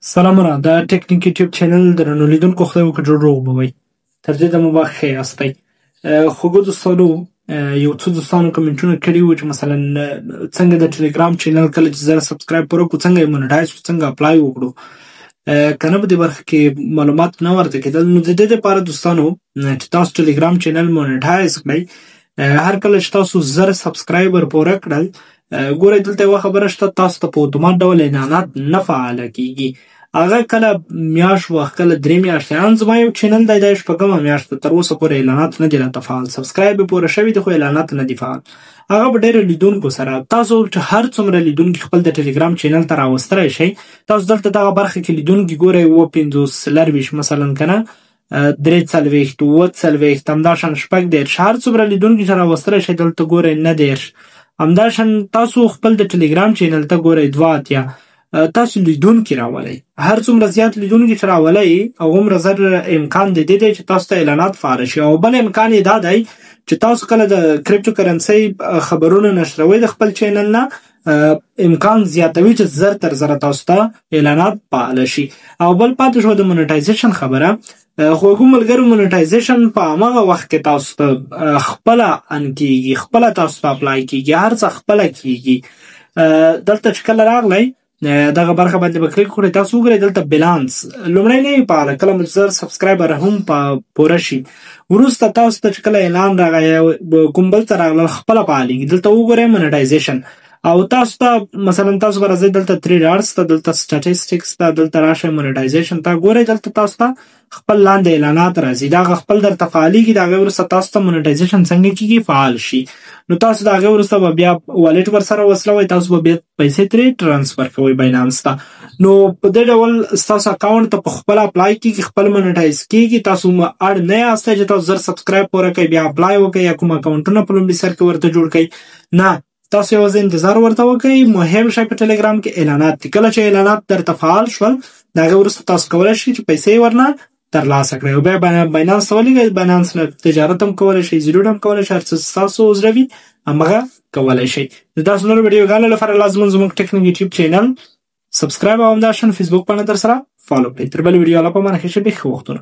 سلامونه د ټیکنیک یوټیوب چینل درنو لیدونکو خدای وکړي جوړ روغ به وئ. تر دې دمه به ښه یاستی. خوږو دوستانو یو څو دوستانو کمنټونه کړي وو چې مثلا څنګه د ټلیګرام چینل کله چې زره سبسکرایب پر وکړو څنګه یې مونیټایز کړو څنګه اپلای وکړو. که نه په دې برخه کې معلومات نه ورته کېدل نو د دې دپاره دوستانو چې تاسو ټلیګرام چینل مونیټایز کړئ هر کله چې تاسو زره سبسکرایبر پوره کړل ګورئ دلته یوه خبره شته تاسو ته په اتومات ډول اعلانات نه فعاله کیږي. هغه کله میاشت وخت کله 3 میاشتې ان زما یو چینل دی دا شپږمه میاشت ده تر اوسه پورې اعلانات نه دي راته فعال سبسکرایب یې پوره شوي دي خو اعلانات نه دي فعال. هغه په ډېرو لیدونکو سره تاسو چې هر څومره لیدونکي خپل د ټلیګرام چینل ته راوستلی شئ تاسو دلته دغه برخه کې لیدونکي ګورئ 50 مثلا که نه 43 40 همداشان 14 هر څومره لیدونکي چې راوستلی شئ دلته ګورئ 9 همداشان تاسو خپل د ټلیګرام چینل ته ګورئ 2 تاسو لیدونکي راولئ هر څومره زیات لیدونکي چې راولئ هغومره زر امکان د دې دی چې تاسو ته اعلانات فعاله شي. او بل امکان یې دا دی چې تاسو کله د کریپټو کرنسۍ خبرونه نشروئ د خپل چینل نه امکان زیاتوي چې زر تر زره تاسو ته اعلانات فعاله شي. او بل پاتې شو د مونیټایزیشن خبره خوږو ملګرو مونیټایزیشن په همغه وخت کې تاسو ته خپله ان کیږي خپله تاسو ته اپلای کیږي هر څه خپله کیږي. دلته چې کله راغلی دغه برخه باندې به کلیک کړئ تاسو وګورئ دلته بیلانس لومړی نه وي فعاله کله مو زر سبسکرایبر هم پوره شي وروسته تاسو ته چې کله اعلان راغی کوم بل څه راغلل خپله فعالېږي دلته وګورئ مونیټایزیشن او تاسو ته مثلا تاسو به راځئ دلته 3 ډاټس ته دلته سټاټسټکس ته دلته راشئ مونیټایزیشن ته ګورئ دلته تاسو ته خپل لاندې اعلانات راځي د هغه خپل درته فعالېږي د هغې وروسته تاسو ته مونیټایزیشن څنګه کېږي فعال شي نو تاسو د هغې وروسته به بیا والټ ورسره وصلوئ تاسو به بیا پیسې ترې ټرانسفر کوئ باینانس ته نو په دې ډول ستاسو اکاونټ ته په خپله اپلای کېږي خپل مونیټایز کېږي تاسو اړ نه یاستئ چې تاسو زر سبسکرایب پوره کوئ بیا اپلای وکړئ یا کوم اکاونټونه په لومړي سر کې ورته جوړ کړئ نه تاسو یوازې انتظار ورته وکړئ. مهم شی په ټلیګرام کې اعلانات دي کله چې اعلانات درته فعال شول د هغې وروسته تاسو کولی شئ چې پیسې ورنه ترلاسه کړئ او بیا باینانس ته ولیږئ باینانس نه تجارت هم کولی شئ زیروډ هم کولی شئ هر څه ستاسو زړه وي همغه کولی شئ. د تاسو نورو ویډیوګانو لپاره لازم زموږ ټیکنیک یوټیوب چینل سبسکرایب او همداشان فیسبوک باندې در سره فالو کړئ. تر بلې ویډیو لا په مانه ښه شي ښه وختونه